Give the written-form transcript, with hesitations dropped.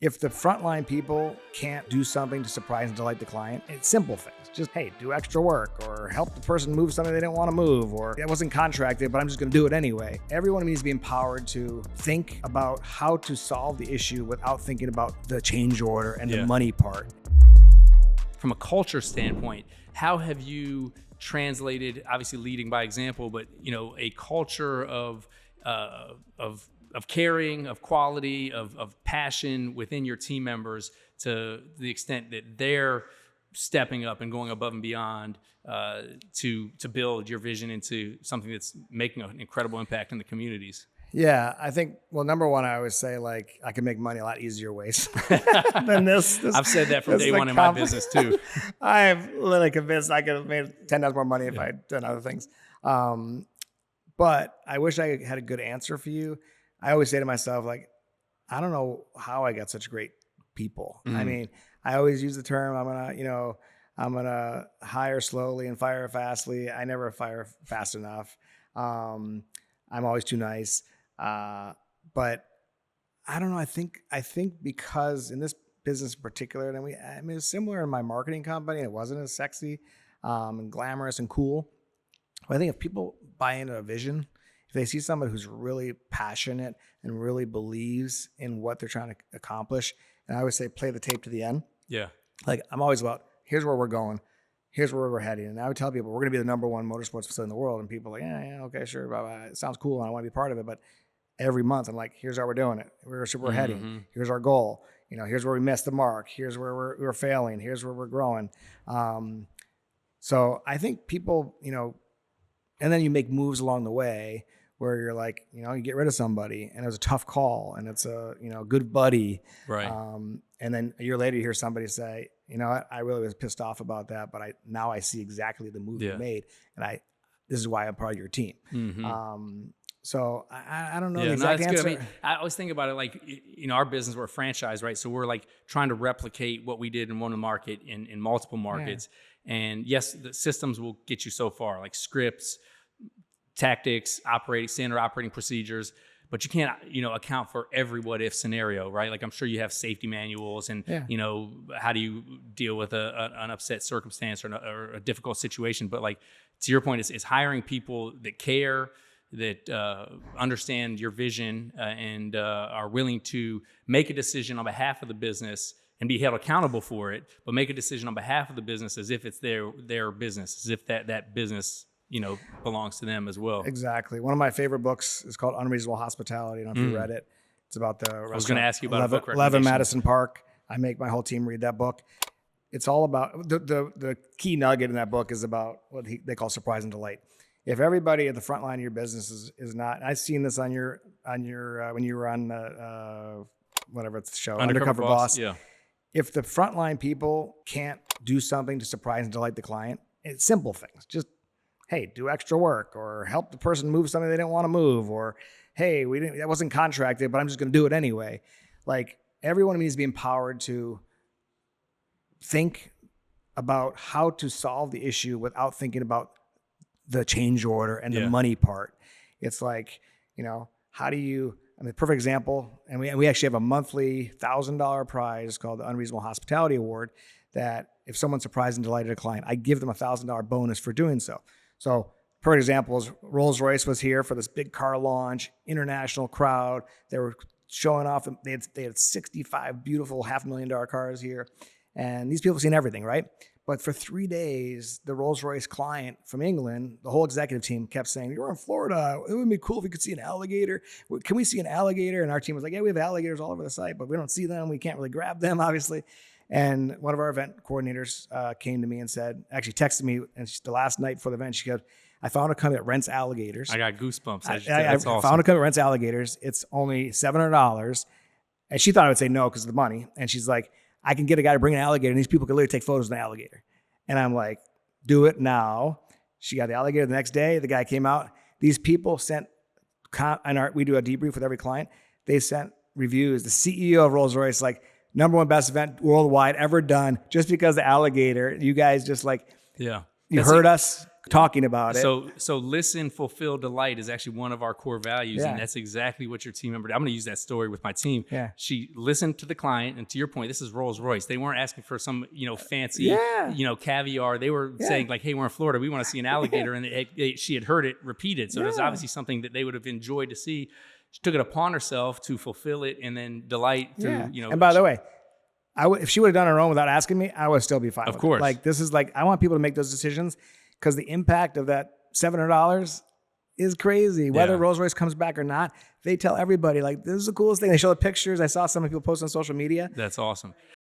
If the frontline people can't do something to surprise and delight the client, it's simple things. Just, hey, do extra work or help the person move something they didn't want to move, or that wasn't contracted, but I'm just going to do it anyway. Everyone needs to be empowered to think about how to solve the issue without thinking about the change order and the money part. From a culture standpoint, how have you translated, obviously leading by example, but a culture of caring, of quality, of passion within your team members to the extent that they're stepping up and going above and beyond to build your vision into something that's making an incredible impact in the communities? Yeah, I think, well, number one, I always say, like, I can make money a lot easier ways than this. I've said that from day one in my business too. I'm literally convinced I could have made 10 times more money if I had done other things. But I wish I had a good answer for you. I always say to myself, like, I don't know how I got such great people. I mean, I always use the term, I'm gonna hire slowly and fire fastly. I never fire fast enough. I'm always too nice. But I don't know. I think because in this business in particular, and it was similar in my marketing company. It wasn't as sexy and glamorous and cool. But I think if people buy into a vision, if they see somebody who's really passionate and really believes in what they're trying to accomplish, and I always say, play the tape to the end. Yeah. Like, I'm always about, here's where we're going. Here's where we're heading. And I would tell people, we're going to be the number one motorsports facility in the world. And people are like, yeah, okay, sure. Blah, blah. It sounds cool. And I want to be part of it. But every month I'm like, here's how we're doing it. Here's where we're heading. Here's our goal. Here's where we missed the mark. Here's where we're failing. Here's where we're growing. So I think people, and then you make moves along the way where you're like, you get rid of somebody and it was a tough call and it's a, good buddy. Right. And then a year later you hear somebody say, I really was pissed off about that, but now I see exactly the move you made. And this is why I'm part of your team. So I don't know the exact answer. Good. I always think about it like, our business, we're a franchise, right? So we're like trying to replicate what we did in one market in multiple markets. Yeah. And yes, the systems will get you so far, like scripts, tactics, standard operating procedures, but you can't, account for every what if scenario, right? Like, I'm sure you have safety manuals and, how do you deal with an upset circumstance or a difficult situation? But like, to your point, it's hiring people that care, that understand your vision and are willing to make a decision on behalf of the business and be held accountable for it, but make a decision on behalf of the business as if it's their business, as if that business belongs to them as well. Exactly. One of my favorite books is called Unreasonable Hospitality. I don't know if you read it. It's about the restaurant. I was going to ask you about a book 11 Madison Park. I make my whole team read that book. It's all about, the key nugget in that book is about what they call surprise and delight. If everybody at the front line of your business is not, and I've seen this on your when you were on whatever it's the show, Undercover Boss. Yeah. If the frontline people can't do something to surprise and delight the client, it's simple things. Just, hey, do extra work or help the person move something they didn't want to move, or, hey, that wasn't contracted, but I'm just going to do it anyway. Like, everyone needs to be empowered to think about how to solve the issue without thinking about the change order and the money part. It's like, how do you, perfect example, and we actually have a monthly $1,000 prize called the Unreasonable Hospitality Award, that if someone surprised and delighted a client, I give them a $1,000 bonus for doing so. So, perfect example is Rolls-Royce was here for this big car launch, international crowd. They were showing off. They had 65 beautiful $500,000 cars here. And these people have seen everything, right? But for 3 days, the Rolls-Royce client from England, the whole executive team kept saying, "You're in Florida. It would be cool if we could see an alligator. Can we see an alligator?" And our team was like, "Yeah, we have alligators all over the site, but we don't see them. We can't really grab them, obviously." And one of our event coordinators came to me and actually texted me, and the last night before the event, she goes, "I found a company that rents alligators." I got goosebumps. I found a company that rents alligators. It's only $700. And she thought I would say no because of the money. And she's like, "I can get a guy to bring an alligator, and these people can literally take photos of an alligator." And I'm like, "Do it now." She got the alligator the next day. The guy came out. These people sent, we do a debrief with every client. They sent reviews. The CEO of Rolls-Royce, like, number one best event worldwide ever done, just because the alligator, you guys just like, you heard us. talking about it. So listen, fulfill, delight is actually one of our core values. Yeah. And that's exactly what your team member did. I'm going to use that story with my team. Yeah. She listened to the client. And to your point, this is Rolls-Royce. They weren't asking for some, fancy, caviar. They were saying like, hey, we're in Florida. We want to see an alligator. And she had heard it repeated. So there's obviously something that they would have enjoyed to see. She took it upon herself to fulfill it and then delight through, And by the way, if she would have done her own without asking me, I would still be fine. Of course. Like, this is like, I want people to make those decisions because the impact of that $700 is crazy. Whether Rolls-Royce comes back or not, they tell everybody, like, this is the coolest thing. They show the pictures. I saw some people post on social media. That's awesome.